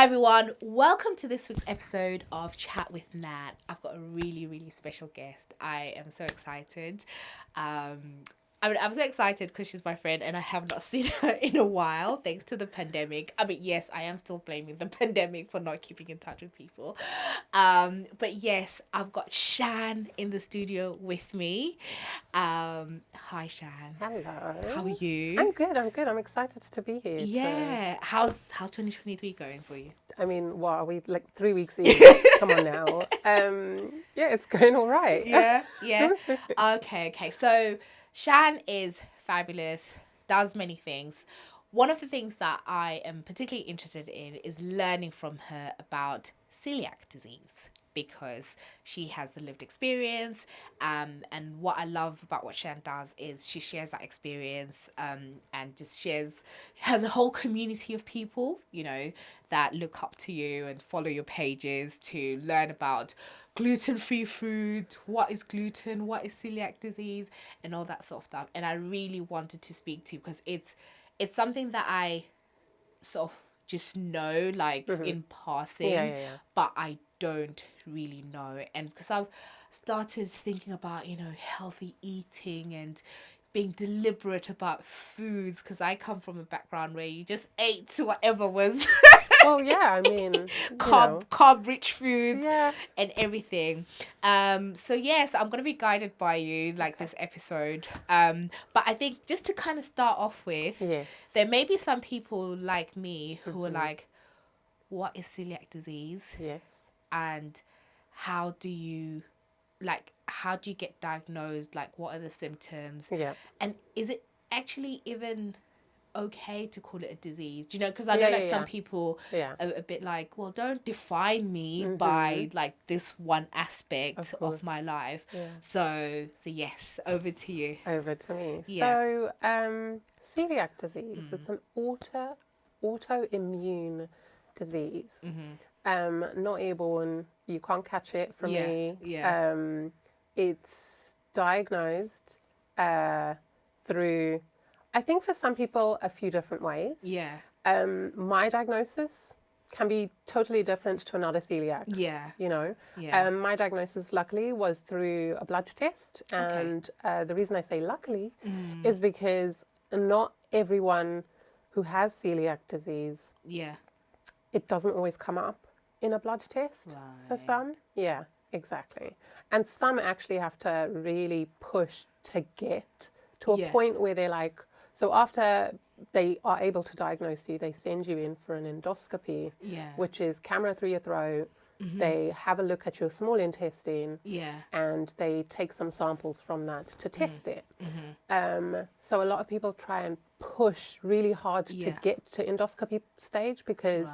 everyone, welcome to this week's episode of Chat with Nat. I've got a really, really special guest. I am so excited. I'm so excited because she's my friend and I have not seen her in a while thanks to the pandemic. I mean, yes, I am still blaming the pandemic for not keeping in touch with people. But yes, I've got Shan in the studio with me. Hi, Shan. Hello. How are you? I'm good. I'm excited to be here. Yeah. How's 2023 going for you? I mean, what are we, like 3 weeks in? Come on now. Yeah, it's going all right. Yeah. Okay. So Shan is fabulous, does many things. One of the things that I am particularly interested in is learning from her about celiac disease because she has the lived experience. And what I love about what Shan does is she shares that experience and just has a whole community of people, that look up to you and follow your pages to learn about gluten-free food, what is gluten, what is celiac disease, and all that sort of stuff. And I really wanted to speak to you because it's something that I sort of just know, like in passing, Yeah. but I don't really know. And because I've started thinking about, healthy eating and being deliberate about foods, because I come from a background where you just ate whatever was Well, yeah, I mean, carb rich foods Yeah. and everything. So yes, I'm gonna be guided by you like this episode. But I think just to kind of start off with, Yes. there may be some people like me who are like, what is celiac disease? Yes. And how do you get diagnosed? Like, what are the symptoms? Yeah. And is it actually even okay to call it a disease? Do you know, because I know some people Yeah. are a bit like, well, don't define me by like this one aspect of my life. Yeah. So yes, over to you. Over to me. Yeah. So, celiac disease, it's an autoimmune disease. Not airborne, you can't catch it from me. Yeah. It's diagnosed through, I think for some people, a few different ways. Yeah. My diagnosis can be totally different to another celiac. Yeah. Yeah. My diagnosis, luckily, was through a blood test. And the reason I say luckily is because not everyone who has celiac disease, it doesn't always come up in a blood test for some. Yeah, exactly. And some actually have to really push to get to a point where they're like, so after they are able to diagnose you, they send you in for an endoscopy, which is camera through your throat. They have a look at your small intestine, and they take some samples from that to test it. So a lot of people try and push really hard to get to endoscopy stage because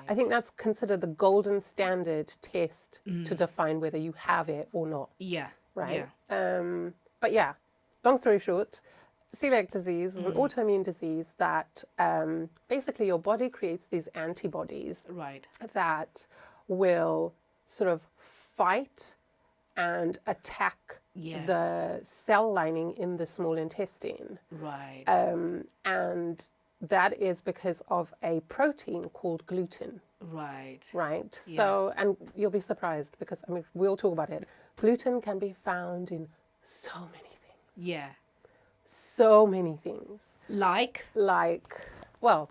I think that's considered the golden standard test to define whether you have it or not. Yeah. Right. But yeah, long story short, celiac disease is an autoimmune disease that basically your body creates these antibodies that will sort of fight and attack the cell lining in the small intestine. Right. And that is because of a protein called gluten. Right. Right. Yeah. So, and you'll be surprised because, I mean, we'll talk about it. Gluten can be found in so many things. Yeah. So many things. Like, well,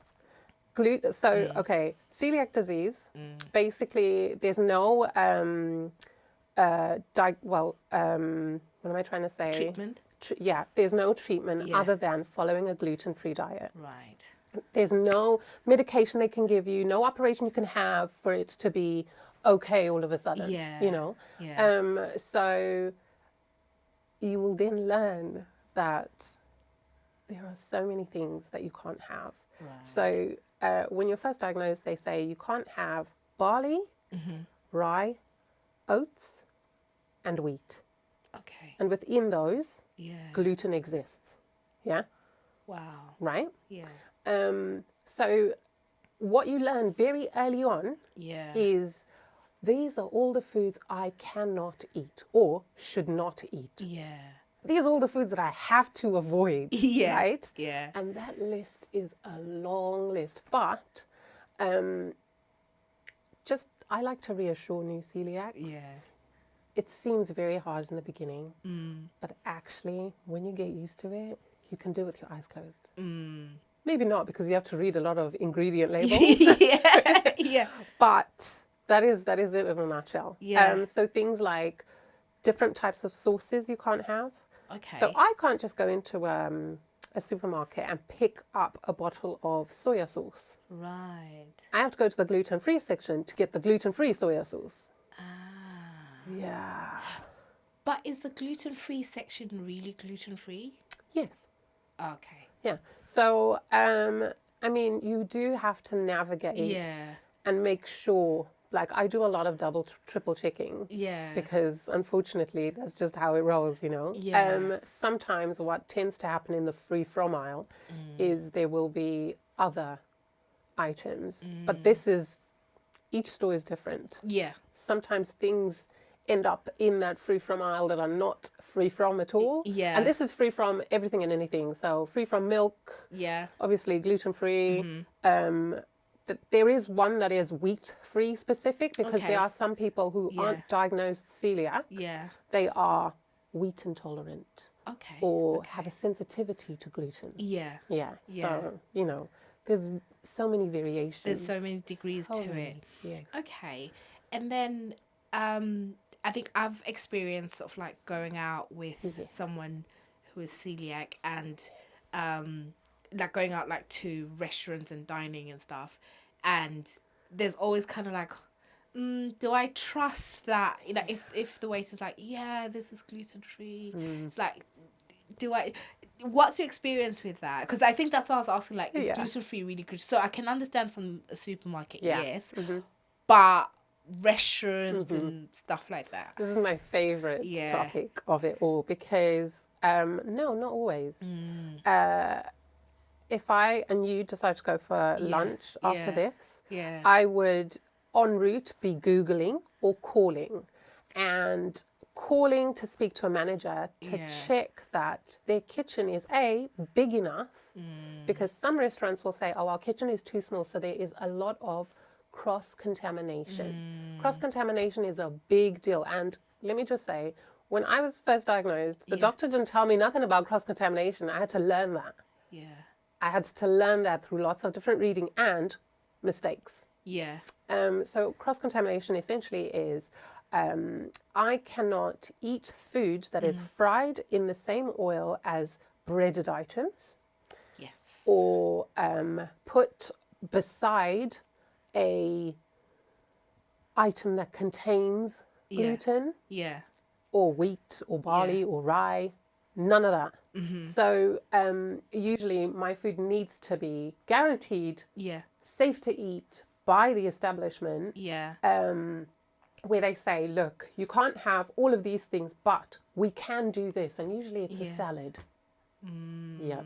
gluten. So, okay, celiac disease. Basically, there's no what am I trying to say? treatment. There's no treatment other than following a gluten-free diet. Right. There's no medication they can give you, no operation you can have for it to be okay all of a sudden. Yeah. So you will then learn that there are so many things that you can't have. Right. So when you're first diagnosed, they say you can't have barley, rye, oats, and wheat. Okay. And within those, Yeah. gluten exists. Yeah? Wow. Right? Yeah. So what you learn very early on is these are all the foods I cannot eat or should not eat. Yeah. These are all the foods that I have to avoid. Yeah. Right? Yeah. And that list is a long list. But I like to reassure new celiacs. Yeah. It seems very hard in the beginning, but actually, when you get used to it, you can do it with your eyes closed. Maybe not, because you have to read a lot of ingredient labels. Yeah. Yeah. But that is it in a nutshell. Yeah. So things like different types of sauces you can't have. Okay. So I can't just go into a supermarket and pick up a bottle of soya sauce. Right. I have to go to the gluten-free section to get the gluten-free soya sauce. Ah. Yeah. But is the gluten-free section really gluten-free? Yes. Okay. Yeah. So, I mean, you do have to navigate Yeah. and make sure, like, I do a lot of double, triple checking. Yeah. Because unfortunately, that's just how it rolls, Yeah. Sometimes what tends to happen in the free from aisle is there will be other items, but each store is different. Yeah. Sometimes things end up in that free from aisle that are not free from at all. Yeah. And this is free from everything and anything. So free from milk, Yeah. obviously gluten free. There is one that is wheat free specific, because Okay. there are some people who Yeah. aren't diagnosed celiac. Yeah. They are wheat intolerant Okay. or have a sensitivity to gluten. Yeah. Yeah. Yeah. So, there's so many variations. There's so many degrees So to many, it. yes. Okay. And then I think I've experienced sort of like going out with Yes. someone who is celiac and like going out like to restaurants and dining and stuff, and there's always kind of like do I trust that, if the waiter's like, yeah, this is gluten free, it's like, do I, what's your experience with that? Because I think that's what I was asking, like, is Yeah. gluten free really good? So I can understand from a supermarket, Yeah. yes, but restaurants and stuff like that. This is my favorite Yeah. topic of it all, because no, not always. If I and you decide to go for lunch after this, Yeah. I would en route be Googling or calling to speak to a manager to check that their kitchen is big enough, because some restaurants will say, oh, our kitchen is too small, so there is a lot of cross-contamination. Cross-contamination is a big deal, and let me just say, when I was first diagnosed, the doctor didn't tell me nothing about cross-contamination. I had to learn that. Yeah. I had to learn that through lots of different reading and mistakes. Yeah. So cross-contamination essentially is I cannot eat food that is fried in the same oil as breaded items, Yes. or put beside a item that contains gluten, Yeah. or wheat or barley or rye. None of that. So usually my food needs to be guaranteed Yeah. safe to eat by the establishment, Yeah. where they say, look, you can't have all of these things, but we can do this. And usually it's a salad. Yeah.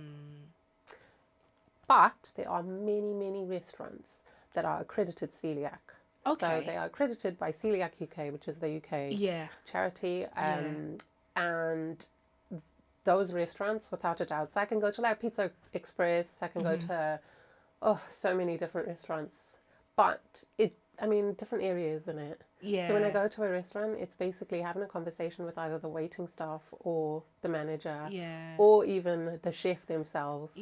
But there are many, many restaurants that are accredited celiac. Okay. So they are accredited by Coeliac UK, which is the UK charity. And those restaurants, without a doubt. So I can go to like Pizza Express, I can go to, so many different restaurants. But different areas in it. Yeah. So when I go to a restaurant, it's basically having a conversation with either the waiting staff or the manager, or even the chef themselves,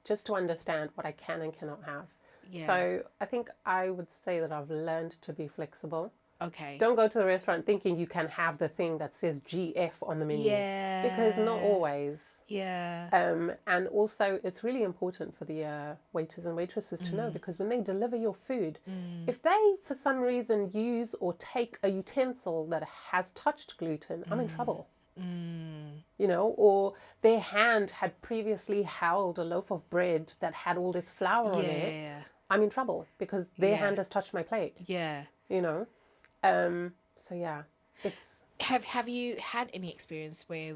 just to understand what I can and cannot have. Yeah. So I think I would say that I've learned to be flexible. Okay. Don't go to the restaurant thinking you can have the thing that says GF on the menu. Yeah. Because not always. Yeah. And also, it's really important for the waiters and waitresses to know, because when they deliver your food, if they, for some reason, use or take a utensil that has touched gluten, I'm in trouble. Or their hand had previously held a loaf of bread that had all this flour on it, I'm in trouble because their hand has touched my plate. Yeah. So yeah, it's Have you had any experience where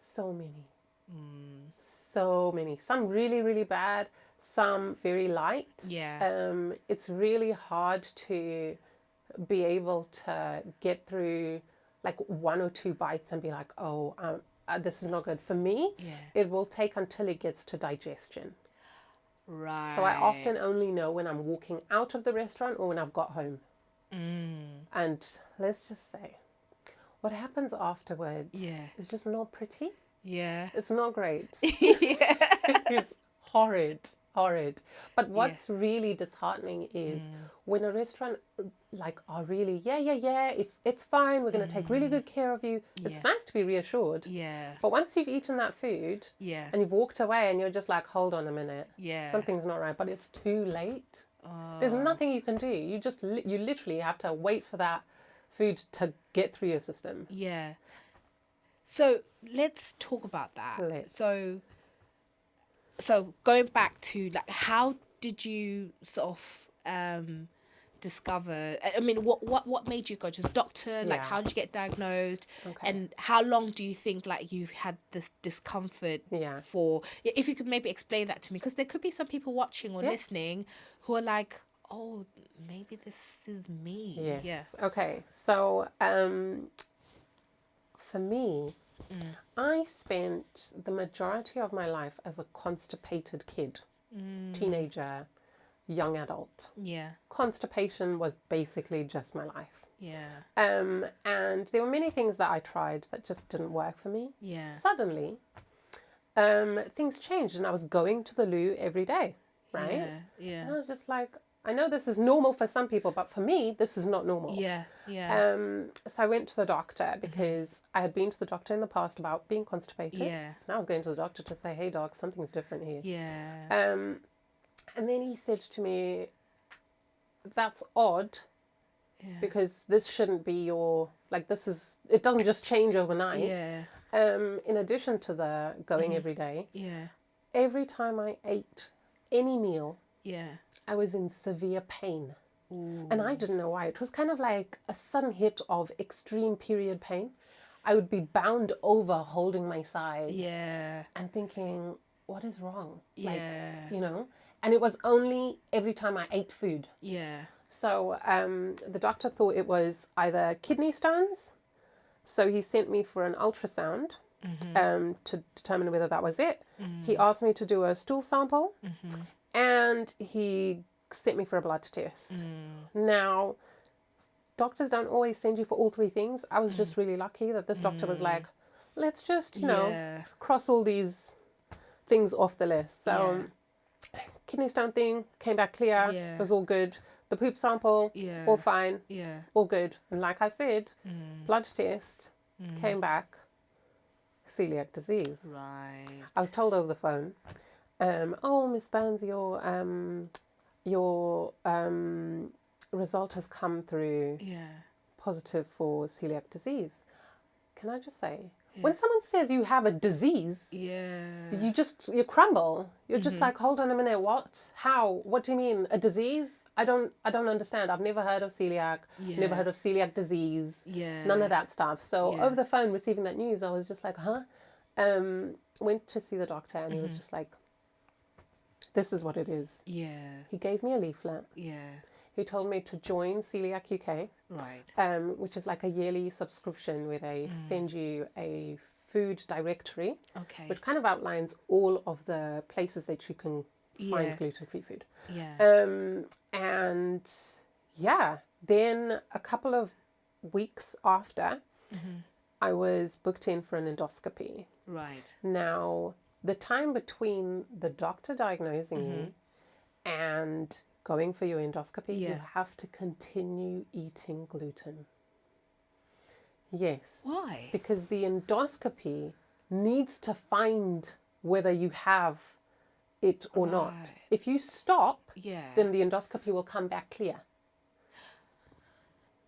so many. So many. Some really, really bad, some very light. It's really hard to be able to get through like one or two bites and be like, this is not good. For me, it will take until it gets to digestion. Right. So I often only know when I'm walking out of the restaurant or when I've got home. And let's just say, what happens afterwards Yeah. is just not pretty. Yeah. It's not great. Yeah. It's horrid, horrid. But Yeah. what's really disheartening is when a restaurant are really, yeah, it's fine, we're going to take really good care of you. Yeah. It's nice to be reassured. Yeah. But once you've eaten that food Yeah. and you've walked away and you're just like, hold on a minute, Yeah. something's not right, but it's too late. There's nothing you can do. You just, you literally have to wait for that food to get through your system. Yeah. So let's talk about that. Let's. So going back to like, how did you sort of discover? I mean, what made you go to the doctor? Like, Yeah. how did you get diagnosed? Okay. And how long do you think like you've had this discomfort Yeah. for? If you could maybe explain that to me, because there could be some people watching or listening who are like, oh, maybe this is me. Yes. Yeah. Okay. So, for me, I spent the majority of my life as a constipated kid, teenager, young adult. Yeah. Constipation was basically just my life. Yeah. And there were many things that I tried that just didn't work for me. Yeah. Suddenly, things changed and I was going to the loo every day, right? Yeah. Yeah. And I was just like, I know this is normal for some people, but for me, this is not normal. Yeah. Yeah. So I went to the doctor because I had been to the doctor in the past about being constipated. Yeah. So now I was going to the doctor to say, hey, doc, something's different here. Yeah. And then he said to me, that's odd because this shouldn't be your, like, it doesn't just change overnight. Yeah. In addition to the going every day, Yeah. every time I ate any meal, Yeah. I was in severe pain. Ooh. And I didn't know why. It was kind of like a sudden hit of extreme period pain. I would be bound over holding my side Yeah. and thinking, what is wrong? Yeah. Like, and it was only every time I ate food. Yeah. So the doctor thought it was either kidney stones. So he sent me for an ultrasound to determine whether that was it. He asked me to do a stool sample. And he sent me for a blood test. Now, doctors don't always send you for all three things. I was just really lucky that this doctor was like, let's just, cross all these things off the list. So, kidney stone thing came back clear. Yeah. It was all good. The poop sample, all fine, Yeah. all good. And like I said, blood test came back, celiac disease. Right. I was told over the phone, oh, Miss Burns, your result has come through Yeah. positive for celiac disease. Can I just say, when someone says you have a disease, Yeah. you crumble. You're just like, hold on a minute, what? How? What do you mean, a disease? I don't understand. I've never heard of celiac. Never heard of celiac disease. Yeah. None of that stuff. So over the phone, receiving that news, I was just like, huh? Went to see the doctor, and he was just like, this is what it is. Yeah. He gave me a leaflet. Yeah. He told me to join Coeliac UK, Right. which is like a yearly subscription where they send you a food directory, Okay. which kind of outlines all of the places that you can find Yeah. gluten-free food. Yeah. And yeah, then a couple of weeks after, I was booked in for an endoscopy. Right. Now, the time between the doctor diagnosing you and going for your endoscopy, you have to continue eating gluten. Yes. Why? Because the endoscopy needs to find whether you have it or not. Right. If you stop, Yeah. then the endoscopy will come back clear.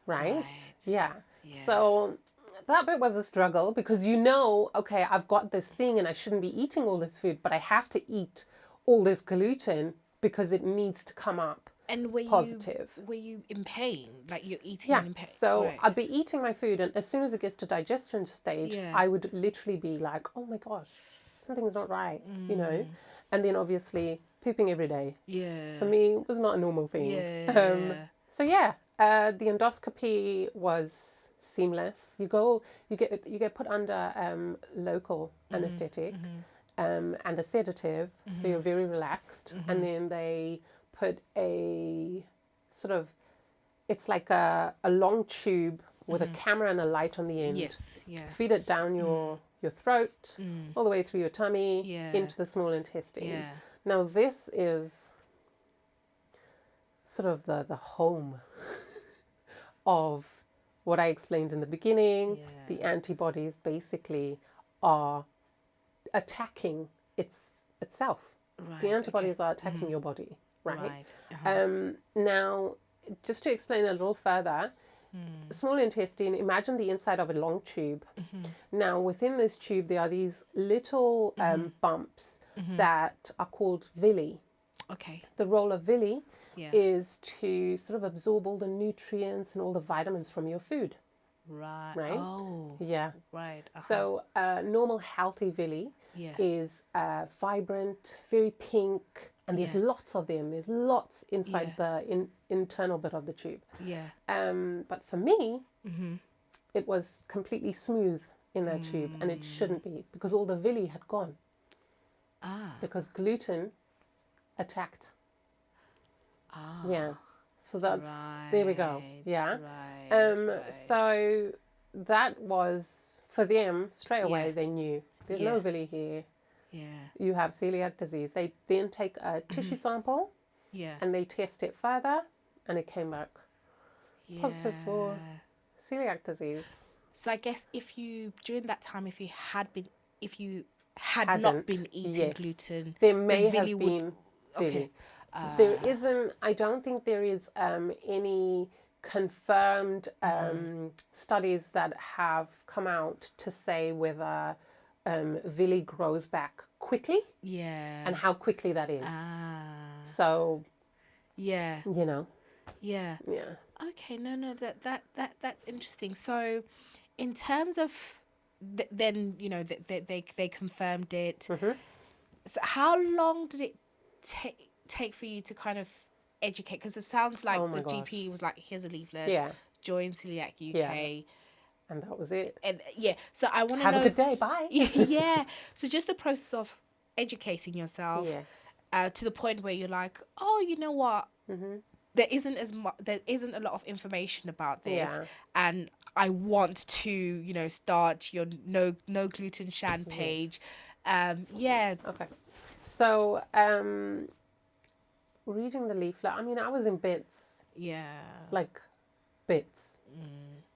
Right? Yeah. Yeah. So that bit was a struggle because okay, I've got this thing and I shouldn't be eating all this food, but I have to eat all this gluten because it needs to come up And were positive. Were you in pain? Like you're eating Yeah. in pain? So Right. I'd be eating my food, and as soon as it gets to digestion stage, Yeah. I would literally be like, oh my gosh, something's not right, And then obviously pooping every day. Yeah. For me, was not a normal thing. Yeah. So the endoscopy was seamless. You get put under local anesthetic, and a sedative, so you're very relaxed. And then they put a sort of, it's like a long tube with a camera and a light on the end. Yes. Yeah. Feed it down your throat, all the way through your tummy, Yeah. into the small intestine. Yeah. Now this is sort of the home of what I explained in the beginning. Yeah. The antibodies basically are attacking itself. Right. The antibodies Okay. are attacking your body, right? Right. Uh-huh. Now, just to explain a little further, small intestine, imagine the inside of a long tube. Now, within this tube, there are these little bumps that are called villi. Okay. The role of villi Yeah. is to sort of absorb all the nutrients and all the vitamins from your food. Right. Right? Oh. Yeah. Right. Uh-huh. So, normal healthy villi Yeah. is vibrant, very pink, and there's Yeah. lots of them. There's lots inside Yeah. the internal bit of the tube. Yeah. But for me, it was completely smooth in that tube, and it shouldn't be because all the villi had gone. Ah. Because gluten attacked. Ah. Yeah. So that's, Right. there we go. Yeah. Right. Right. So that was, for them, straight away, Yeah. they knew there's Yeah. no villi here. Yeah. You have celiac disease. They then take a tissue sample Yeah. and they test it further, and it came back positive for celiac disease. So I guess if you during that time, if you had not Hadn't, been eating yes. gluten, There may villi have would- been villi. okay. There isn't, I don't think there is any confirmed studies that have come out to say whether villi grows back quickly Yeah. and how quickly that is. So, Yeah. you know, Yeah. yeah. Okay. No. That's interesting. So, in terms of then they confirmed it. So how long did it take for you to kind of educate? Because it sounds like Oh my the gosh. GP was like, "Here's a leaflet. Yeah. Join Celiac UK." Yeah. And that was it. And so I want to Have know. a good day. Bye. Yeah. So just the process of educating yourself Yes. to the point where you're like, oh, you know what? There isn't there isn't a lot of information about this, Yeah. and I want to start your NoGlutenShan page. Yeah. Okay. So, reading the leaflet, I mean, I was in bits, Yeah. like bits.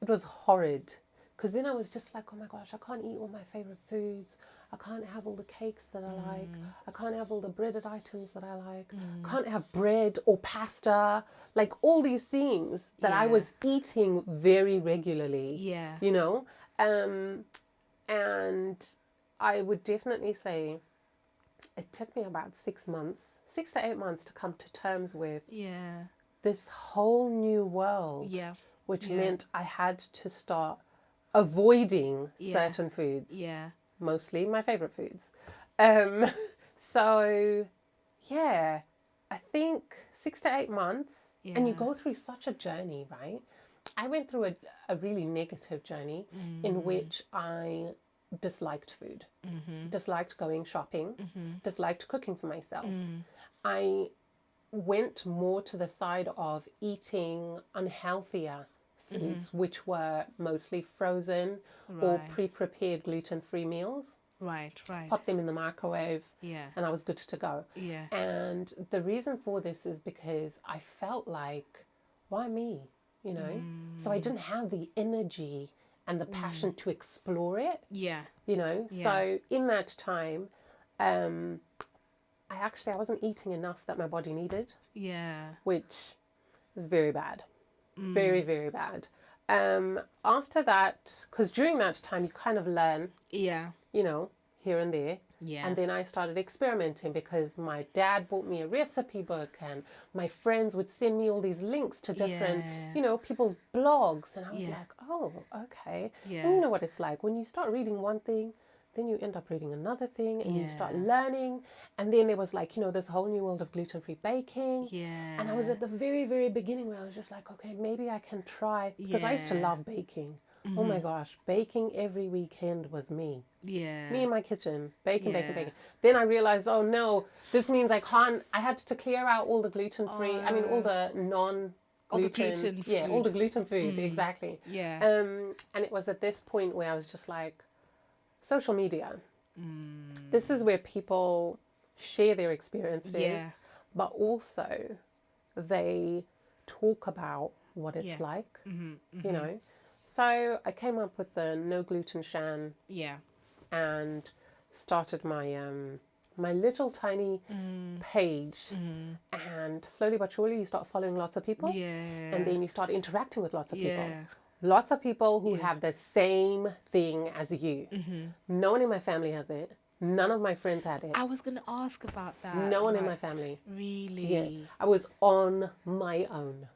It was horrid. Because then I was just like, oh my gosh, I can't eat all my favorite foods. I can't have all the cakes that I like. I can't have all the breaded items that I like. I can't have bread or pasta. Like all these things that I was eating very regularly. Yeah. You know? And I would definitely say it took me about 6 to 8 months to come to terms with Yeah. this whole new world. Yeah. Which Yeah. meant I had to start avoiding Yeah. certain foods. Yeah. Mostly my favorite foods. So, yeah, I think 6 to 8 months. And you Yeah. go through such a journey, right? I went through a really negative journey in which I disliked food, disliked going shopping, disliked cooking for myself. I went more to the side of eating unhealthier foods, which were mostly frozen or Right. pre-prepared gluten-free meals. Right. Pop them in the microwave, Yeah. and I was good to go. Yeah. And the reason for this is because I felt like, why me? You know? So I didn't have the energy and the passion to explore it, Yeah. you know? Yeah. So in that time, I wasn't eating enough that my body needed, Yeah. which is very bad. Very, very bad. After that, because during that time you kind of learn, Yeah. you know, here and there. Yeah. And then I started experimenting because my dad bought me a recipe book and my friends would send me all these links to different, Yeah. people's blogs. And I was Yeah. like, oh, okay. Yeah. And you know what it's like. When you start reading one thing, then you end up reading another thing and you start learning. And then there was like, this whole new world of gluten-free baking. Yeah. And I was at the very, very beginning where I was just like, okay, maybe I can try. Because I used to Yeah. love baking. Oh my gosh, baking every weekend was me. Yeah. Me in my kitchen, baking, baking, Yeah. baking. Then I realized, oh no, this means I had to clear out all the gluten-free, all the All the non-gluten, gluten yeah, all the food. gluten food, exactly. Yeah. And it was at this point where I was just like, social media. This is where people share their experiences, Yeah. but also they talk about what it's Yeah. like, you know. So I came up with the NoGlutenShan Yeah. and started my little tiny page, and slowly but surely you start following lots of people, and Yeah. then you start interacting with lots of people. Yeah. Lots of people who Yeah. have the same thing as you. No one in my family has it. None of my friends had it. I was gonna ask about that. No one in Like, my family. Yeah. really? I was on my own.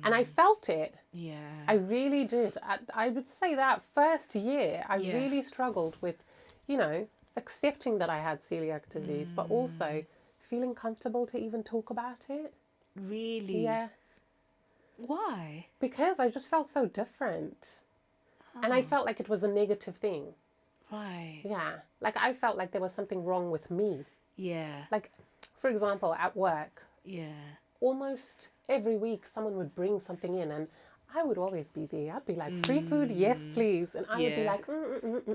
And I felt it. Yeah. I really did. I would say that first year, I Yeah. really struggled with, accepting that I had celiac disease, but also feeling comfortable to even talk about it. Really? Yeah. Why? Because I just felt so different. And I felt like it was a negative thing. Right. Yeah. Like I felt like there was something wrong with me. Yeah. Like, for example, at work, Yeah. almost every week someone would bring something in and I would always be there. I'd be like, free food, yes, please. And I would be Yeah. like,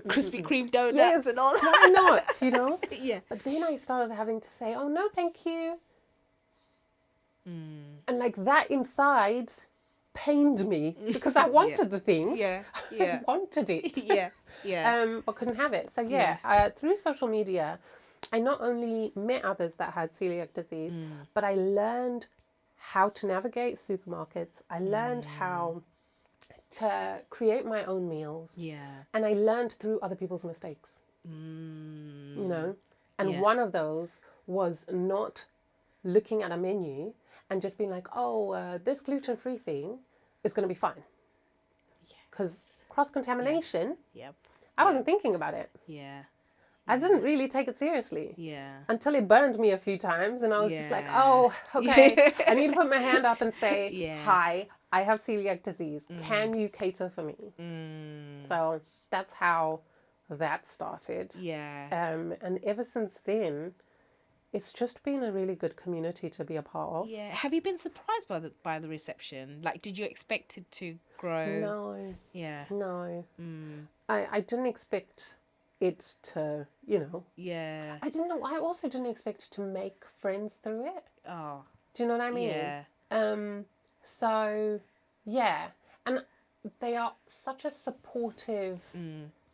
Krispy Kreme donuts yes, and all that. why not, Yeah. But then I started having to say, oh, no, thank you. And like that inside pained me because I wanted the thing. Yeah. I Yeah. wanted it. Yeah. Yeah. But couldn't have it. So Yeah. through social media, I not only met others that had celiac disease, but I learned how to navigate supermarkets. I learned how to create my own meals. Yeah. And I learned through other people's mistakes. And Yeah. one of those was not looking at a menu and just being like, oh, this gluten-free thing is going to be fine. Because cross-contamination, Yep. I wasn't thinking about it. Yeah. I didn't really take it seriously. Yeah. Until it burned me a few times and I was just like, Yeah. oh, okay, I need to put my hand up and say, Yeah. hi, I have celiac disease. Can you cater for me? So that's how that started. Yeah. And ever since then, it's just been a really good community to be a part of. Yeah. Have you been surprised by the reception? Like, did you expect it to grow? No, Yeah. no. I didn't expect it to, Yeah. I didn't know. I also didn't expect to make friends through it. Oh. Do you know what I mean? Yeah. So, yeah. And they are such a supportive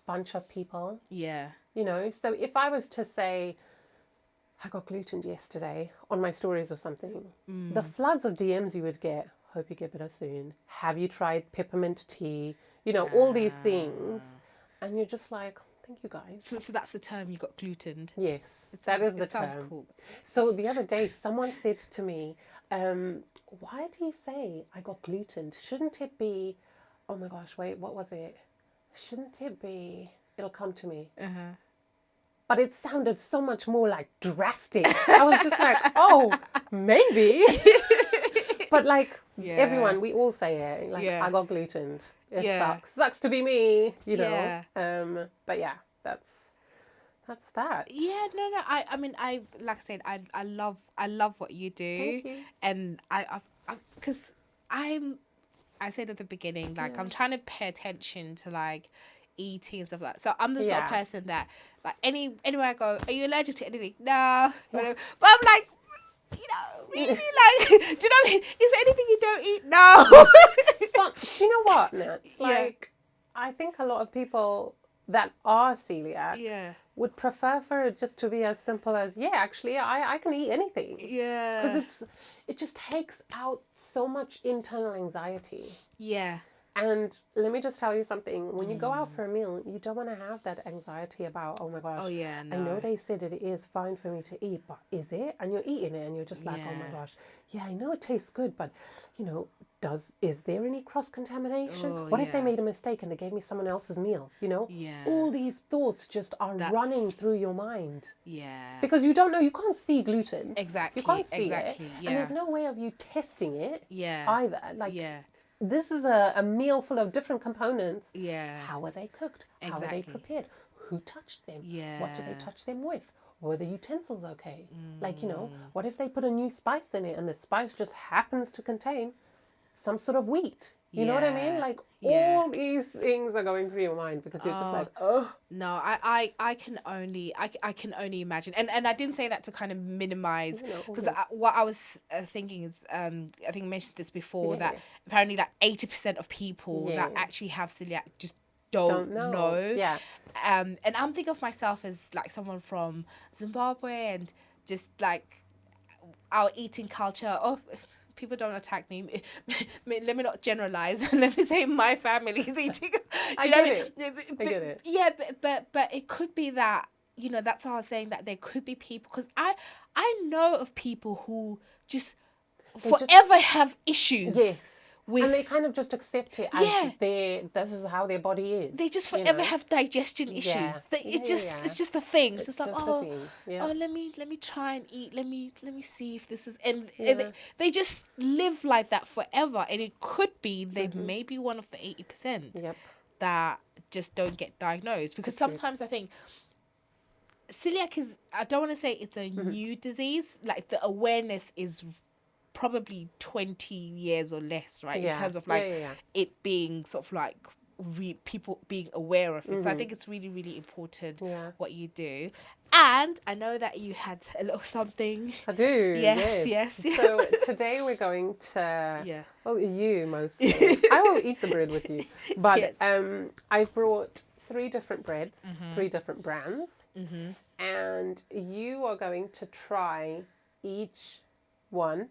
bunch of people, Yeah. So if I was to say, I got glutened yesterday on my stories or something, the floods of DMs you would get, hope you get better soon. Have you tried peppermint tea? All these things. And you're just like, thank you guys. So that's the term you got glutened. Yes, It that sounds, is the it sounds term. cool. So the other day, someone said to me, why do you say I got glutened? Shouldn't it be, oh my gosh, wait, what was it? Shouldn't it be, it'll come to me. But it sounded so much more like drastic. I was just like, oh, maybe. But like everyone, we all say it. Like, I got glutened. It sucks. Sucks to be me, Yeah. But yeah, that's that. Yeah, no. I mean, like I said, I love what you do. Thank you. And because I said at the beginning, like I'm trying to pay attention to like eating and stuff like that. So I'm the sort of person that like anywhere I go, are you allergic to anything? No. But I'm like, really, like, do you know what I mean? Is there anything you don't eat? No. But do you know what, Nats? Like, I think a lot of people that are celiac would prefer for it just to be as simple as, actually, I can eat anything. Yeah. Because it just takes out so much internal anxiety. Yeah. And let me just tell you something. When you go out for a meal, you don't want to have that anxiety about, oh my gosh, Oh, yeah, no. I know they said it is fine for me to eat, but is it? And you're eating it and you're just like, oh my gosh, I know it tastes good, but, is there any cross-contamination? What if they made a mistake and they gave me someone else's meal? Yeah. All these thoughts just are running through your mind. Yeah. Because you don't know, you can't see gluten. Exactly. You can't see exactly. it. Yeah. And there's no way of you testing it either. Like, this is a meal full of different components. Yeah. How are they cooked? How are they Exactly. prepared? Who touched them? Yeah. What did they touch them with? Were the utensils okay? Like, what if they put a new spice in it and the spice just happens to contain some sort of wheat? You know what I mean? Yeah. Like, Yeah. all these things are going through your mind because you're just like, oh. No, I can only I can only imagine, and I didn't say that to kind of minimize, because what I was thinking is I think I mentioned this before, that apparently like 80% of people that actually have celiac just don't know. Yeah. And I'm thinking of myself as like someone from Zimbabwe, and just like our eating culture. Oh, people don't attack me. Let me not generalize. Let me say my family's eating. Do I you know get what I mean? it. I get it. Yeah, but it could be that, that's how I was saying that there could be people, because I know of people who just forever have issues. Yes. With, and they kind of just accept it as this is how their body is. They just forever have digestion issues. Yeah. It's just a thing. It's just like, just a thing. Yeah. oh, let me try and eat. Let me see if this is, and they just live like that forever. And it could be they may be one of the 80% that just don't get diagnosed, because sometimes I think celiac is, I don't want to say it's a new disease. Like, the awareness is probably 20 years or less, right? In terms of like it being sort of like people being aware of it. So I think it's really, really important what you do. And I know that you had a little something. I do. Yes. So today we're going to, well, you mostly. I will eat the bread with you. But I've brought 3 different breads, 3 different brands. And you are going to try each one.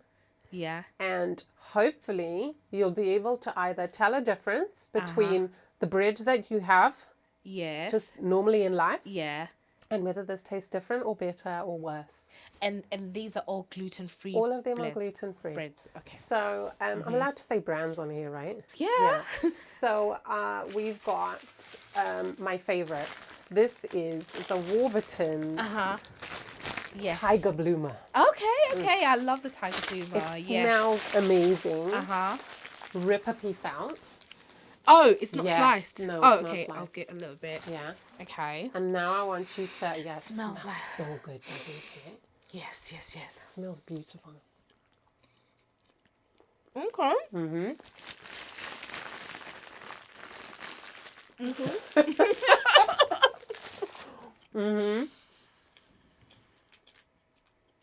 Yeah. And hopefully you'll be able to either tell a difference between the bread that you have just normally in life. Yeah. And whether this tastes different or better or worse. And these are all gluten-free. All of them are gluten-free. Breads. Okay. So I'm allowed to say brands on here, right? Yeah. So we've got my favorite. This is the Warburton Tiger Bloomer. Okay. I love the Tiger Bloomer. It smells amazing. Uh-huh. Rip a piece out. Oh, it's not sliced. No, oh, it's okay. not sliced. I'll get a little bit. Yeah. Okay. And now I want you to. Yeah, smells like so good, doesn't it? Yes. It smells beautiful. Okay.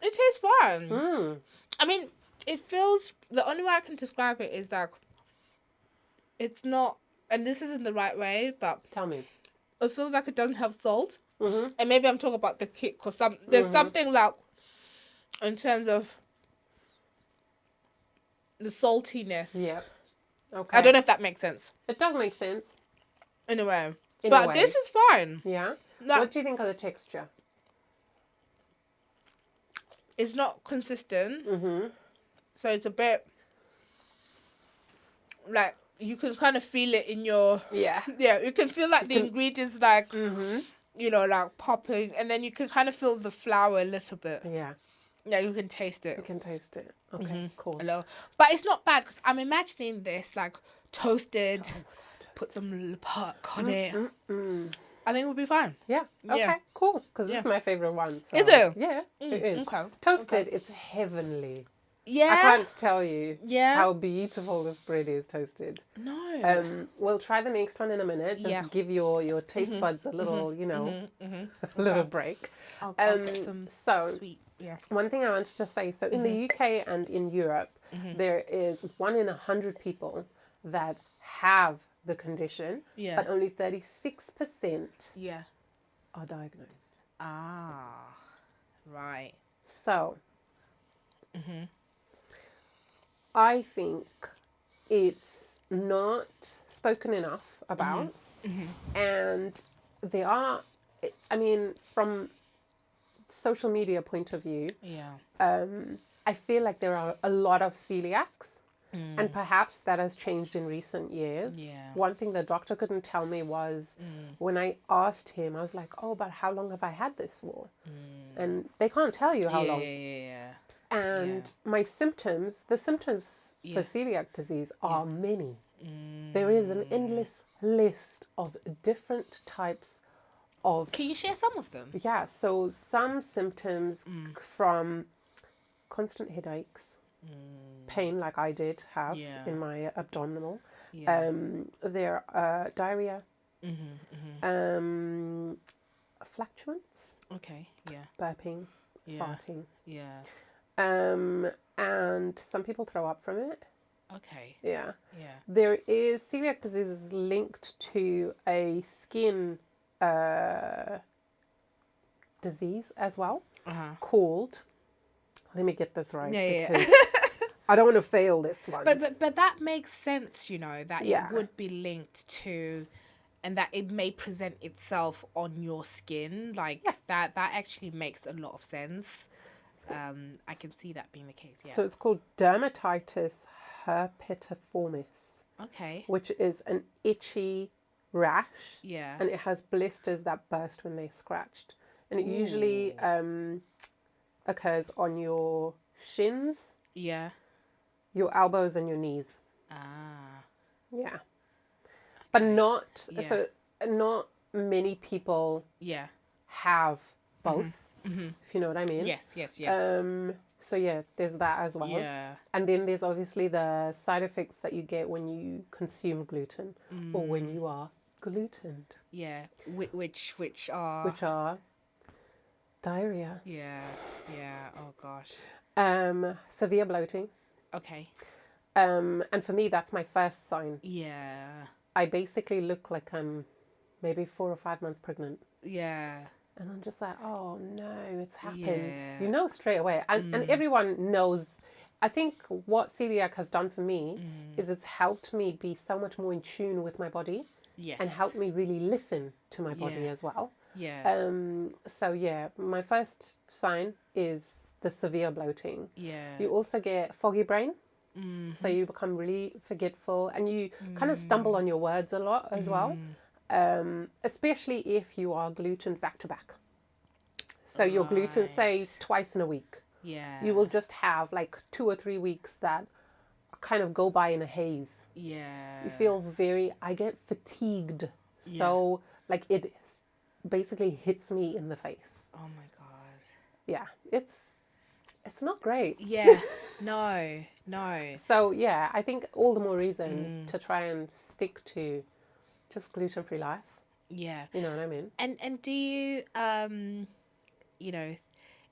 It tastes fine. I mean, it feels, the only way I can describe it is like, it's not, and this isn't the right way, but tell me, it feels like it doesn't have salt. And maybe I'm talking about the kick, because there's something like, in terms of the saltiness. Yeah. Okay. I don't know if that makes sense. It does make sense. In a way. But this is fine. Yeah. Like, what do you think of the texture? It's not consistent. So it's a bit like, you can kind of feel it in your... Yeah, you can feel like the ingredients like, like popping, and then you can kind of feel the flour a little bit. Yeah, you can taste it. You can taste it. Okay, cool. But it's not bad, because I'm imagining this like toasted, put some pork on it. I think it would be fine. Yeah. Okay, cool. Because this is my favorite one. So. Is it? Yeah, it is. Okay. Toasted, it's heavenly. Yeah. I can't tell you how beautiful this bread is toasted. No. We'll try the next one in a minute. Just give your taste buds a little, a little break. I'll get some sweet. Yeah. One thing I wanted to say, so in the UK and in Europe, there is 1 in 100 people that have the condition, but only 36% are diagnosed. Ah, right. So, I think it's not spoken enough about, and there are, I mean, from social media point of view, I feel like there are a lot of celiacs, and perhaps that has changed in recent years. One thing the doctor couldn't tell me was, when I asked him, I was like, oh, but how long have I had this for? And they can't tell you how long. And my symptoms, the symptoms for celiac disease are many. There is an endless list of different types of... Can you share some of them? Yeah, so some symptoms from constant headaches, pain like I did have in my abdominal. There are diarrhea, flatulence, burping, farting. And some people throw up from it. Yeah. There is celiac disease is linked to a skin disease as well, called, let me get this right because I don't want to fail this one. But that makes sense, you know, that it would be linked to, and that it may present itself on your skin, like that actually makes a lot of sense. I can see that being the case. So it's called dermatitis herpetiformis, which is an itchy rash, and it has blisters that burst when they're scratched, and it usually occurs on your shins, your elbows, and your knees. But not so not many people have both, if you know what I mean. Yes. So yeah, there's that as well. And then there's obviously the side effects that you get when you consume gluten or when you are glutened. Which are diarrhea. Oh gosh. Severe bloating. And for me, that's my first sign. I basically look like I'm maybe 4 or 5 months pregnant. And I'm just like, oh no, it's happened. You know straight away. And everyone knows. I think what celiac has done for me is it's helped me be so much more in tune with my body. And helped me really listen to my body as well. So yeah, my first sign is the severe bloating. You also get foggy brain. So you become really forgetful and you kind of stumble on your words a lot as well. Especially if you are gluten back to back. So you're gluten, say, twice in a week. You will just have like 2 or 3 weeks that kind of go by in a haze. You feel I get fatigued. So like it basically hits me in the face. Oh my God. Yeah, it's not great. No. So yeah, I think all the more reason to try and stick to just gluten-free life. You know what I mean? And do you you know,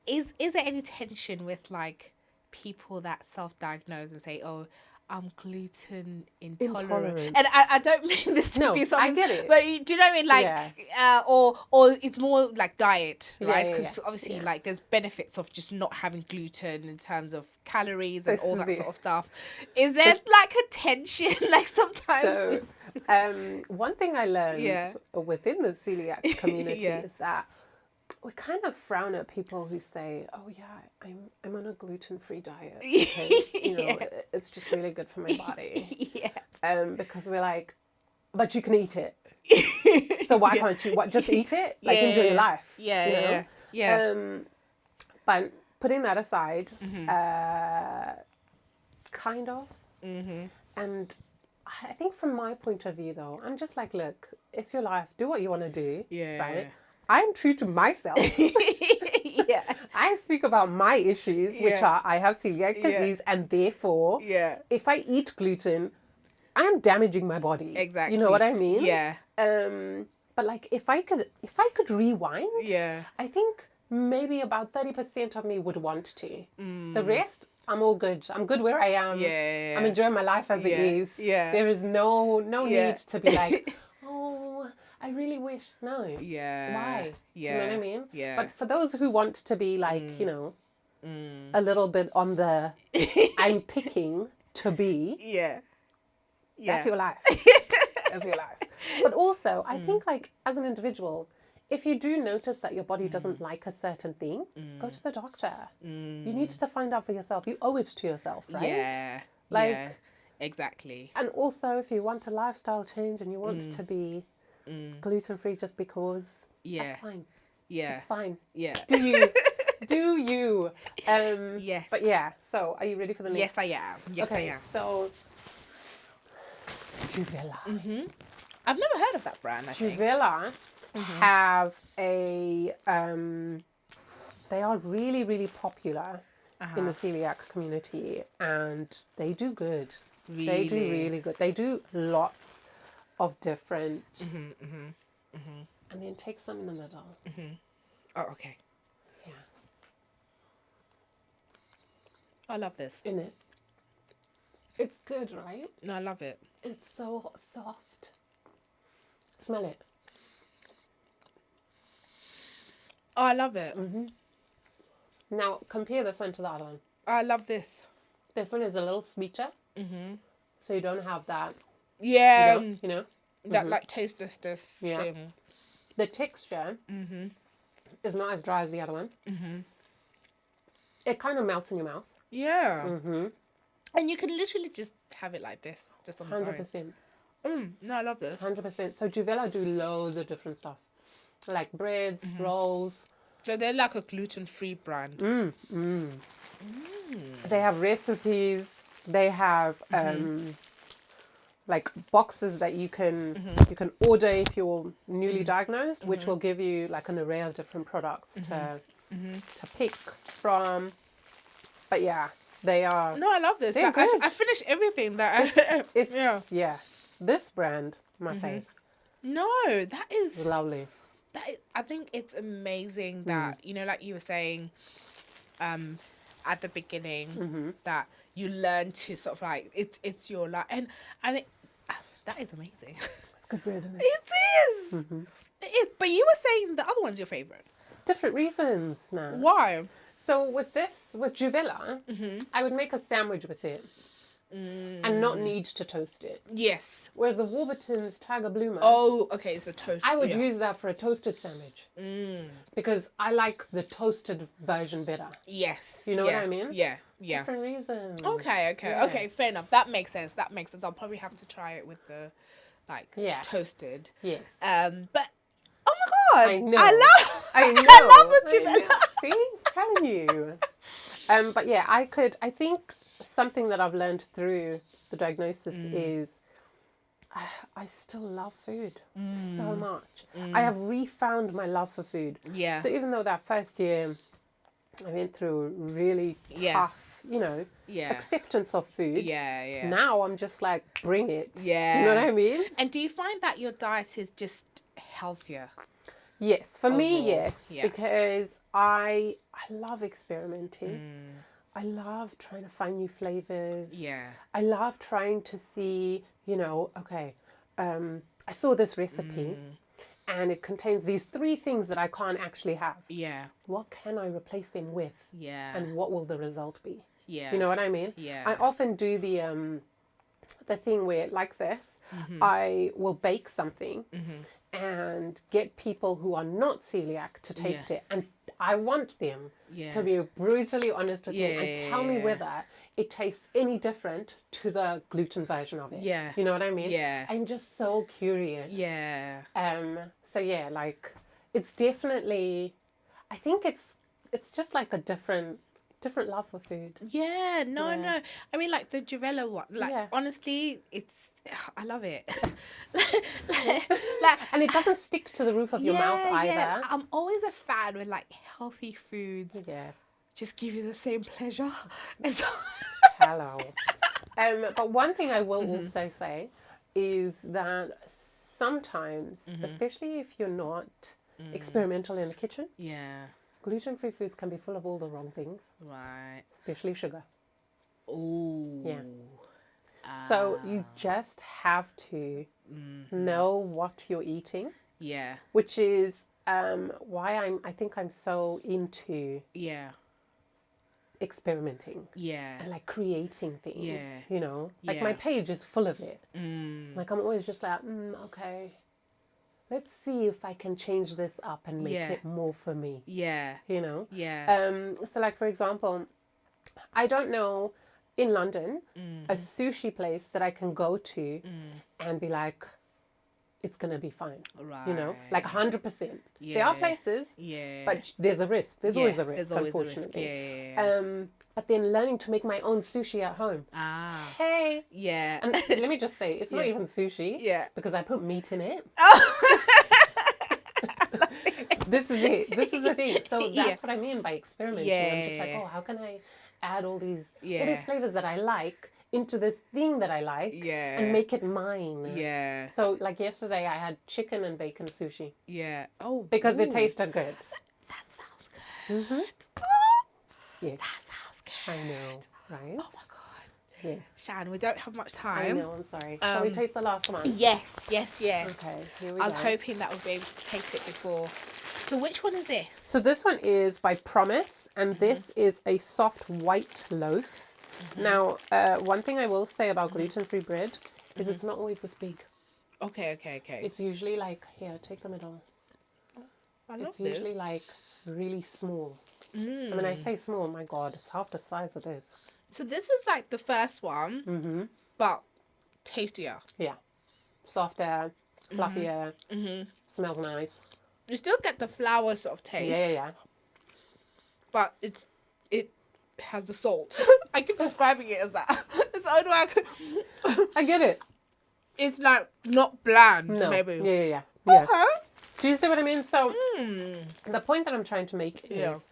is there any tension with like people that self-diagnose and say, oh, I'm gluten intolerant. And I don't mean this to be something, I get it. but do you know what I mean? Like, or it's more like diet, right? Because obviously, like, there's benefits of just not having gluten in terms of calories and all that sort of stuff. Is there like a tension, like sometimes? So, one thing I learned within the celiac community is that we kind of frown at people who say, "Oh yeah, I'm on a gluten-free diet because you know it's just really good for my body." Because we're like, but you can eat it, so why can't you? Just eat it, like enjoy your life. But putting that aside, kind of, and I think from my point of view, though, I'm just like, look, it's your life. Do what you want to do. Right? I'm true to myself. I speak about my issues, which are I have celiac disease, and therefore, if I eat gluten, I am damaging my body. Exactly. You know what I mean? But like, if I could rewind, I think maybe about 30% of me would want to. The rest, I'm all good. I'm good where I am. I'm enjoying my life as it is. There is no need to be like, oh, I really wish. No. Why? Do you know what I mean? But for those who want to be like, you know, a little bit on the I'm picking to be. That's your life. That's your life. But also, I think like as an individual, if you do notice that your body doesn't like a certain thing, go to the doctor. You need to find out for yourself. You owe it to yourself, right? Exactly. And also, if you want a lifestyle change and you want to be gluten-free just because, that's fine. It's fine. Do you? Yes. But yeah, so are you ready for the next? Yes, I am. Yes, Okay, I am. so Juvela. I've never heard of that brand, I think. Juvela have a, they are really, really popular in the celiac community, and they do good. They do Really? really good. They do lots of different, and then take some in the middle. Oh, okay. Yeah, I love this. in it. It's good, right? No, I love it. It's so soft. Smell it. Oh, I love it. Now compare this one to the other one. I love this. This one is a little sweeter, so you don't have that. Yeah. You know. That like tastelessness Yeah. thing. The texture is not as dry as the other one. It kind of melts in your mouth. Yeah. And you can literally just have it like this, just on its 100%. own. No, I love this. 100%. So Juvela do loads of different stuff, like breads, rolls. So they're like a gluten-free brand. They have recipes. They have like boxes that you can order if you're newly diagnosed, which will give you like an array of different products to pick from. But yeah, they are. No, I love this. They're Like, good. I finished everything that I... It's yeah. This brand, my fave. No, that It's is... lovely. I think it's amazing that, you know, like you were saying at the beginning, that you learn to sort of like, it's your life. And I think that is amazing. It's good bread, isn't it? It is. It is. But you were saying the other one's your favourite. Different reasons now. Why? So with Juvela, I would make a sandwich with it and not need to toast it. Yes. Whereas the Warburton's Tiger Bloomer, Oh, okay, it's the toast. I would use that for a toasted sandwich because I like the toasted version better. Yes. You know what I mean? Yeah, yeah. Different reasons. Okay, Yeah. okay, fair enough. That makes sense. I'll probably have to try it with the, like, toasted. Yes. But, oh my God. I know. I love the Juvela. See? Telling you. But yeah, I think something that I've learned through the diagnosis is I still love food so much. I have refound my love for food. Yeah. So even though that first year I went through really tough, acceptance of food. Yeah. Now I'm just like, bring it. Yeah. Do you know what I mean? And do you find that your diet is just healthier? Yes, for me, Overall, yes, yeah. because I love experimenting. I love trying to find new flavors. Yeah. I love trying to see, okay, I saw this recipe and it contains these 3 things that I can't actually have. Yeah. What can I replace them with? Yeah. And what will the result be? Yeah. You know what I mean? Yeah. I often do the thing where, like this, I will bake something and get people who are not celiac to taste it, and I want them to be brutally honest with me and tell me whether it tastes any different to the gluten version of it. Yeah. You know what I mean? Yeah. I'm just so curious. Yeah. So yeah, like it's definitely, I think it's just like a different love for food. Yeah, no. I mean, like the Juvela one, like Yeah. honestly, I love it. And it doesn't stick to the roof of your mouth either. Yeah. I'm always a fan when like healthy foods Yeah. just give you the same pleasure. As Hello. But one thing I will also say is that sometimes, especially if you're not experimental in the kitchen, yeah. gluten-free foods can be full of all the wrong things, Right. especially sugar. Oh. Yeah. So you just have to know what you're eating, Yeah. which is why I think I'm so into Yeah. experimenting Yeah. and like creating things. Yeah. Like Yeah. my page is full of it. Like I'm always just like, okay, let's see if I can change this up and make it more for me. Yeah. Yeah. So like for example, I don't know in London a sushi place that I can go to and be like, it's going to be fine. Right. Like 100%. There Yeah. are places, Yeah. but there's a risk. There's always a risk, There's always a risk. unfortunately. Yeah. But then learning to make my own sushi at home. Ah. Hey. Yeah. And let me just say, it's not even sushi. Yeah. Because I put meat in it. This is it. This is the thing. So that's what I mean by experimenting. I'm just like, oh, how can I add all these flavors that I like into this thing that I like and make it mine? Yeah. So like yesterday I had chicken and bacon sushi. Yeah. Oh. Because it tasted good. That sounds good. Yes. That sounds good. I know, right? Oh my god. Yes. Shan, we don't have much time. I know, I'm sorry. Shall we taste the last one? Yes. Okay, here we go. I was hoping that we'll be able to taste it before. So which one is this? So this one is by Promise, and this is a soft white loaf. Now, one thing I will say about gluten-free bread is it's not always this big. Okay. It's usually like, here, take the middle. I love It's usually like really small. And when I say small, my God, it's half the size of this. So this is like the first one, but tastier. Yeah. Softer, fluffier, smells nice. You still get the flour sort of taste. Yeah. But it has the salt. I keep describing it as that. It's the only way I could... I get it. It's like not bland, No. maybe. Yeah. Okay. Do you see what I mean? So the point that I'm trying to make is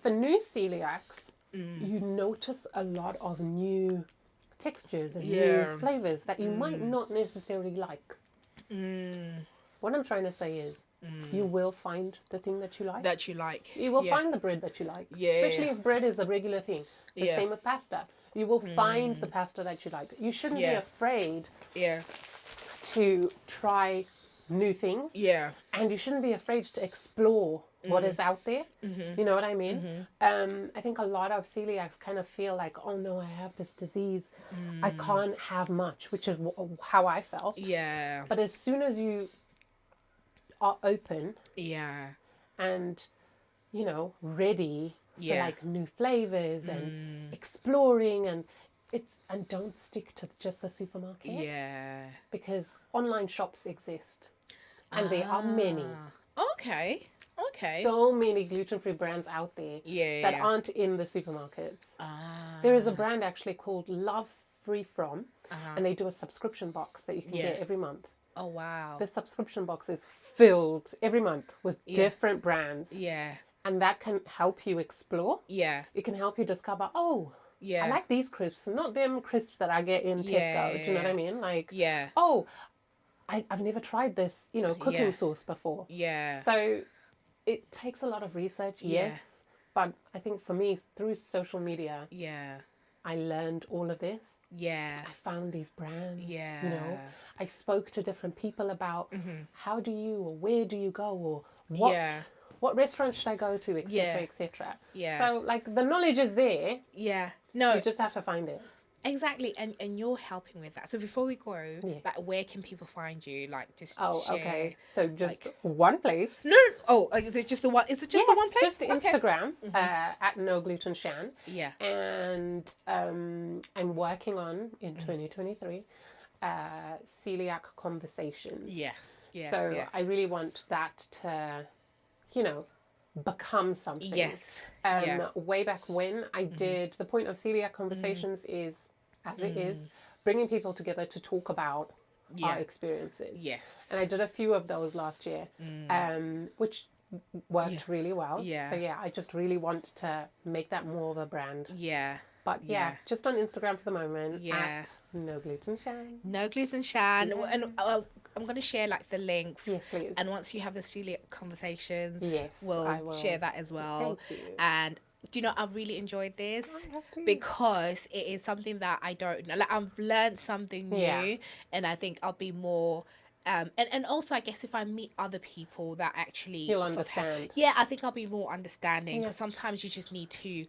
for new celiacs, you notice a lot of new textures and new flavors that you might not necessarily like. What I'm trying to say is you will find the thing that you like. You will find the bread that you like. Especially if bread is a regular thing. The same with pasta. You will find the pasta that you like. You shouldn't be afraid to try new things. And you shouldn't be afraid to explore what is out there. You know what I mean? I think a lot of celiacs kind of feel like, oh no, I have this disease. I can't have much, which is how I felt. But as soon as you are open and ready for like new flavors and exploring and don't stick to just the supermarket because online shops exist and there are many so many gluten-free brands out there that aren't in the supermarkets. There is a brand actually called Love Free From and they do a subscription box that you can get every month. Oh, wow. The subscription box is filled every month with different brands. And that can help you explore. It can help you discover, I like these crisps, not them crisps that I get in Tesco. Do you know what I mean? Like, I've never tried this, cooking sauce before. So it takes a lot of research, yes. But I think for me, through social media, I learned all of this. I found these brands. I spoke to different people about how do you or where do you go or what restaurant should I go to, etc., etc. So like the knowledge is there. No. You just have to find it. Exactly, and you're helping with that. So before we go, like, where can people find you? Like, just share. Okay. So just one place. No. Oh, is it just the one? Is it just the one place? Just Instagram at NoGlutenShan. And I'm working on in 2023 Coeliac Conversations. Yes. I really want that to, become something. Way back when I did, the point of Coeliac Conversations is, as it is, bringing people together to talk about our experiences. And I did a few of those last year, which worked really well. So I just really want to make that more of a brand. But just on Instagram for the moment at NoGlutenShan. NoGlutenShan. And I'm going to share like the links. Yes, please. And once you have the Coeliac Conversations, we'll share that as well. Thank you. And do you know, I've really enjoyed this because it is something that I don't know. Like, I've learned something new and I think I'll be more... and also, I guess if I meet other people that actually... You'll understand. I think I'll be more understanding because sometimes you just need to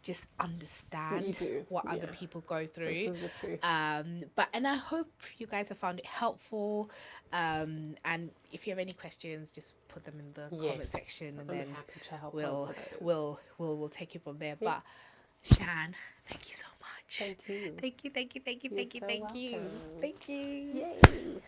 just understand what other people go through. This is the truth. And I hope you guys have found it helpful. And if you have any questions, just put them in the comment section, and then happy to help we'll take it from there. But Shan, thank you so much. Thank you. Thank you. You're so welcome. Thank you. Yay.